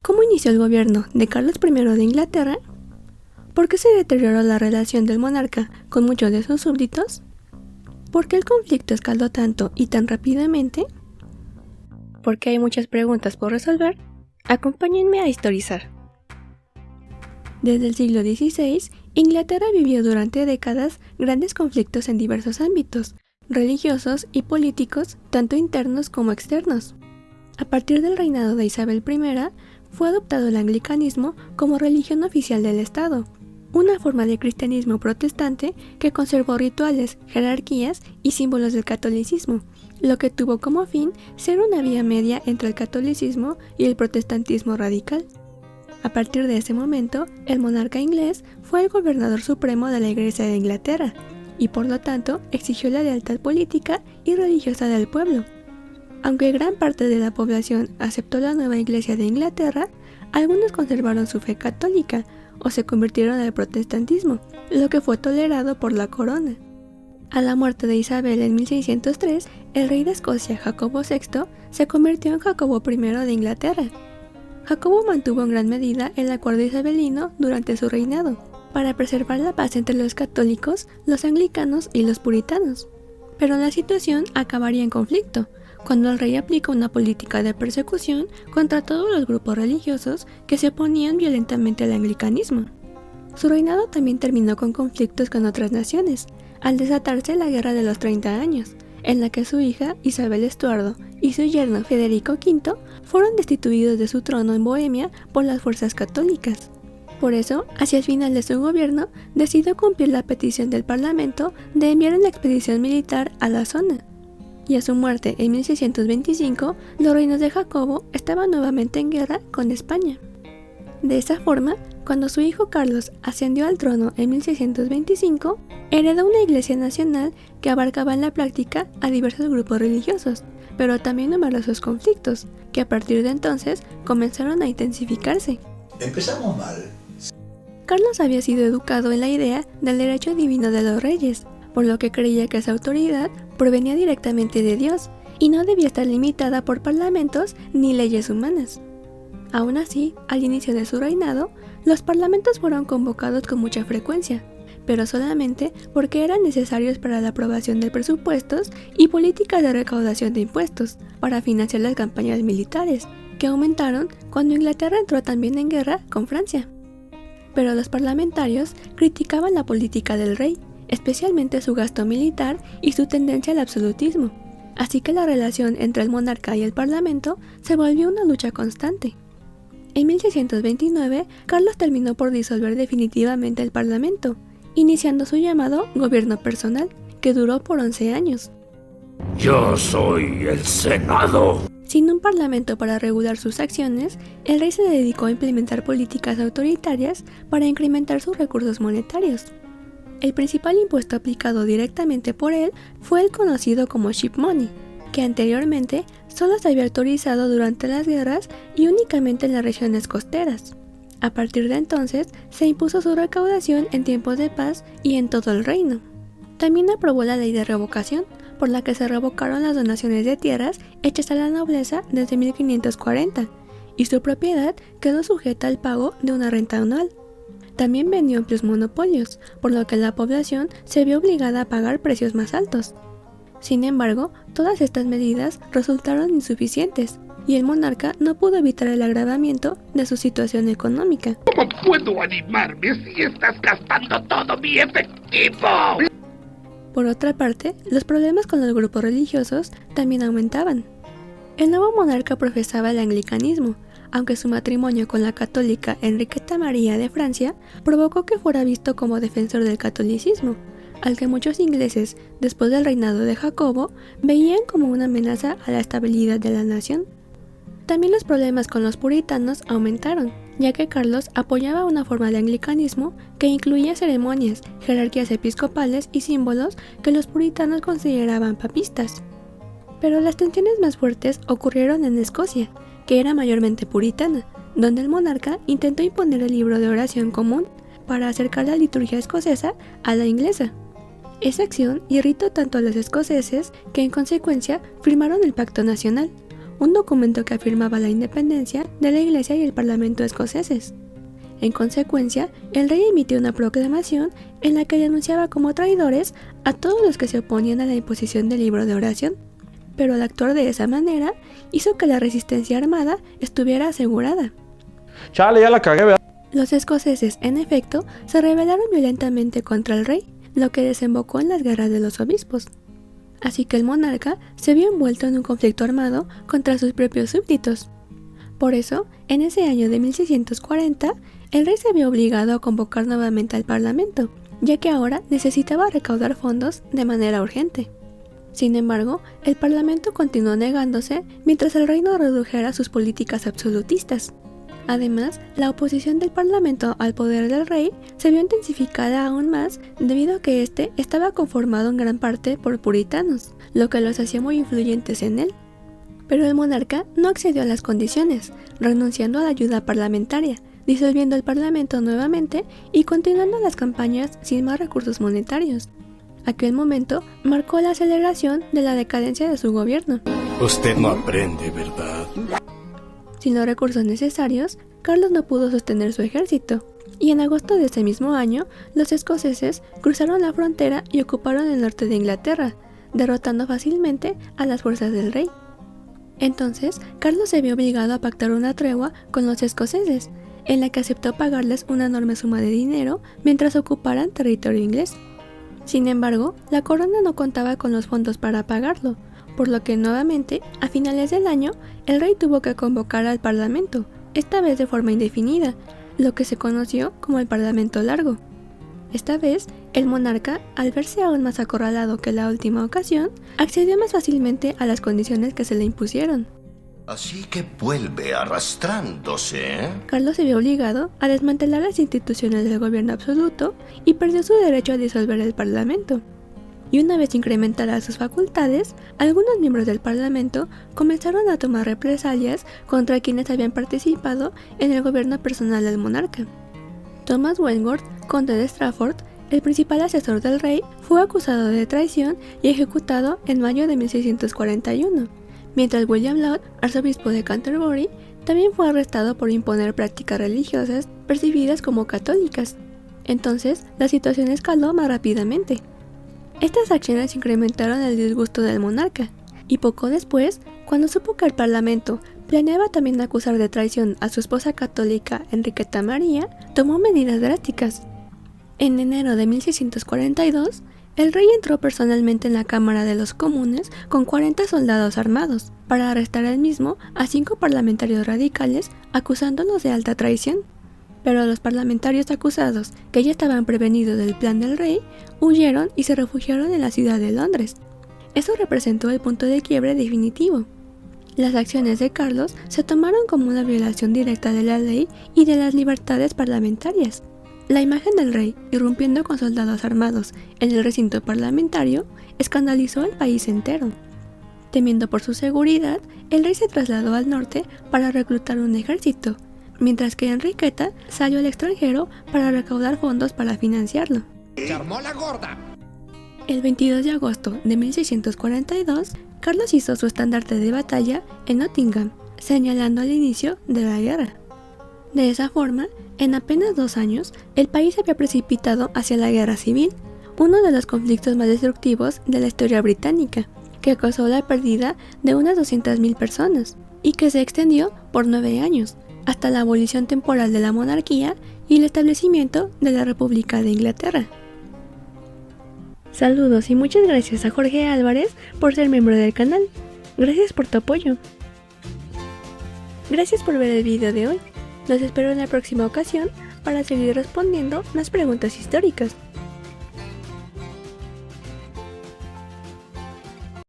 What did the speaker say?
¿Cómo inició el gobierno de Carlos I de Inglaterra? ¿Por qué se deterioró la relación del monarca con muchos de sus súbditos? ¿Por qué el conflicto escaló tanto y tan rápidamente? Porque hay muchas preguntas por resolver, acompáñenme a historizar. Desde el siglo XVI, Inglaterra vivió durante décadas grandes conflictos en diversos ámbitos, religiosos y políticos, tanto internos como externos. A partir del reinado de Isabel I, fue adoptado el anglicanismo como religión oficial del Estado, una forma de cristianismo protestante que conservó rituales, jerarquías y símbolos del catolicismo, lo que tuvo como fin ser una vía media entre el catolicismo y el protestantismo radical. A partir de ese momento, el monarca inglés fue el gobernador supremo de la Iglesia de Inglaterra y por lo tanto exigió la lealtad política y religiosa del pueblo. Aunque gran parte de la población aceptó la nueva Iglesia de Inglaterra, algunos conservaron su fe católica o se convirtieron al protestantismo, lo que fue tolerado por la corona. A la muerte de Isabel en 1603, el rey de Escocia, Jacobo VI, se convirtió en Jacobo I de Inglaterra. Jacobo mantuvo en gran medida el acuerdo isabelino durante su reinado, para preservar la paz entre los católicos, los anglicanos y los puritanos. Pero la situación acabaría en conflicto, cuando el rey aplica una política de persecución contra todos los grupos religiosos que se oponían violentamente al anglicanismo. Su reinado también terminó con conflictos con otras naciones, al desatarse la Guerra de los 30 años, en la que su hija Isabel Estuardo y su yerno Federico V fueron destituidos de su trono en Bohemia por las fuerzas católicas. Por eso, hacia el final de su gobierno, decidió cumplir la petición del Parlamento de enviar una expedición militar a la zona. Y a su muerte en 1625, los reinos de Jacobo estaban nuevamente en guerra con España. De esa forma, cuando su hijo Carlos ascendió al trono en 1625, heredó una iglesia nacional que abarcaba en la práctica a diversos grupos religiosos, pero también numerosos conflictos, que a partir de entonces comenzaron a intensificarse. Empezamos mal. Carlos había sido educado en la idea del derecho divino de los reyes, por lo que creía que esa autoridad provenía directamente de Dios y no debía estar limitada por parlamentos ni leyes humanas. Aún así, al inicio de su reinado, los parlamentos fueron convocados con mucha frecuencia, pero solamente porque eran necesarios para la aprobación de presupuestos y políticas de recaudación de impuestos para financiar las campañas militares, que aumentaron cuando Inglaterra entró también en guerra con Francia. Pero los parlamentarios criticaban la política del rey, especialmente su gasto militar y su tendencia al absolutismo, así que la relación entre el monarca y el parlamento se volvió una lucha constante. En 1629, Carlos terminó por disolver definitivamente el parlamento, iniciando su llamado gobierno personal, que duró por 11 años. Yo soy el Senado. Sin un parlamento para regular sus acciones, el rey se dedicó a implementar políticas autoritarias para incrementar sus recursos monetarios. El principal impuesto aplicado directamente por él fue el conocido como ship money, que anteriormente solo se había autorizado durante las guerras y únicamente en las regiones costeras. A partir de entonces, se impuso su recaudación en tiempos de paz y en todo el reino. También aprobó la ley de revocación, por la que se revocaron las donaciones de tierras hechas a la nobleza desde 1540, y su propiedad quedó sujeta al pago de una renta anual. También vendió amplios monopolios, por lo que la población se vio obligada a pagar precios más altos. Sin embargo, todas estas medidas resultaron insuficientes, y el monarca no pudo evitar el agravamiento de su situación económica. ¿Cómo puedo animarme si estás gastando todo mi efectivo? Por otra parte, los problemas con los grupos religiosos también aumentaban. El nuevo monarca profesaba el anglicanismo, aunque su matrimonio con la católica Enriqueta María de Francia provocó que fuera visto como defensor del catolicismo, al que muchos ingleses, después del reinado de Jacobo, veían como una amenaza a la estabilidad de la nación. También los problemas con los puritanos aumentaron, ya que Carlos apoyaba una forma de anglicanismo que incluía ceremonias, jerarquías episcopales y símbolos que los puritanos consideraban papistas. Pero las tensiones más fuertes ocurrieron en Escocia, que era mayormente puritana, donde el monarca intentó imponer el libro de oración común para acercar la liturgia escocesa a la inglesa. Esa acción irritó tanto a los escoceses que en consecuencia firmaron el Pacto Nacional, un documento que afirmaba la independencia de la Iglesia y el Parlamento escoceses. En consecuencia, el rey emitió una proclamación en la que denunciaba como traidores a todos los que se oponían a la imposición del libro de oración, pero al actuar de esa manera hizo que la resistencia armada estuviera asegurada. Chale, ya la cagué, ¿verdad? Los escoceses, en efecto, se rebelaron violentamente contra el rey, lo que desembocó en las guerras de los obispos. Así que el monarca se vio envuelto en un conflicto armado contra sus propios súbditos. Por eso, en ese año de 1640, el rey se vio obligado a convocar nuevamente al parlamento, ya que ahora necesitaba recaudar fondos de manera urgente. Sin embargo, el parlamento continuó negándose mientras el rey no redujera sus políticas absolutistas. Además, la oposición del parlamento al poder del rey se vio intensificada aún más debido a que éste estaba conformado en gran parte por puritanos, lo que los hacía muy influyentes en él. Pero el monarca no accedió a las condiciones, renunciando a la ayuda parlamentaria, disolviendo el parlamento nuevamente y continuando las campañas sin más recursos monetarios. Aquel momento marcó la aceleración de la decadencia de su gobierno. Usted no aprende, ¿verdad? Sin los recursos necesarios, Carlos no pudo sostener su ejército, y en agosto de ese mismo año, los escoceses cruzaron la frontera y ocuparon el norte de Inglaterra, derrotando fácilmente a las fuerzas del rey. Entonces, Carlos se vio obligado a pactar una tregua con los escoceses, en la que aceptó pagarles una enorme suma de dinero mientras ocuparan territorio inglés. Sin embargo, la corona no contaba con los fondos para pagarlo, por lo que nuevamente, a finales del año, el rey tuvo que convocar al parlamento, esta vez de forma indefinida, lo que se conoció como el Parlamento Largo. Esta vez, el monarca, al verse aún más acorralado que la última ocasión, accedió más fácilmente a las condiciones que se le impusieron. Así que vuelve arrastrándose, ¿eh? Carlos se vio obligado a desmantelar las instituciones del gobierno absoluto y perdió su derecho a disolver el parlamento. Y una vez incrementadas sus facultades, algunos miembros del parlamento comenzaron a tomar represalias contra quienes habían participado en el gobierno personal del monarca. Thomas Wentworth, conde de Strafford, el principal asesor del rey, fue acusado de traición y ejecutado en mayo de 1641, mientras William Laud, arzobispo de Canterbury, también fue arrestado por imponer prácticas religiosas percibidas como católicas. Entonces, la situación escaló más rápidamente. Estas acciones incrementaron el disgusto del monarca, y poco después, cuando supo que el parlamento planeaba también acusar de traición a su esposa católica Enriqueta María, tomó medidas drásticas. En enero de 1642, el rey entró personalmente en la Cámara de los Comunes con 40 soldados armados, para arrestar al mismo a 5 parlamentarios radicales acusándolos de alta traición. Pero los parlamentarios acusados, que ya estaban prevenidos del plan del rey, huyeron y se refugiaron en la ciudad de Londres. Eso representó el punto de quiebre definitivo. Las acciones de Carlos se tomaron como una violación directa de la ley y de las libertades parlamentarias. La imagen del rey, irrumpiendo con soldados armados en el recinto parlamentario, escandalizó al país entero. Temiendo por su seguridad, el rey se trasladó al norte para reclutar un ejército, mientras que Enriqueta salió al extranjero para recaudar fondos para financiarlo. ¡Se armó la gorda! El 22 de agosto de 1642, Carlos hizo su estandarte de batalla en Nottingham, señalando el inicio de la guerra. De esa forma, en apenas 2 años, el país se había precipitado hacia la guerra civil, uno de los conflictos más destructivos de la historia británica, que causó la pérdida de unas 200.000 personas, y que se extendió por 9 años, hasta la abolición temporal de la monarquía y el establecimiento de la República de Inglaterra. Saludos y muchas gracias a Jorge Álvarez por ser miembro del canal. Gracias por tu apoyo. Gracias por ver el video de hoy. Los espero en la próxima ocasión para seguir respondiendo más preguntas históricas.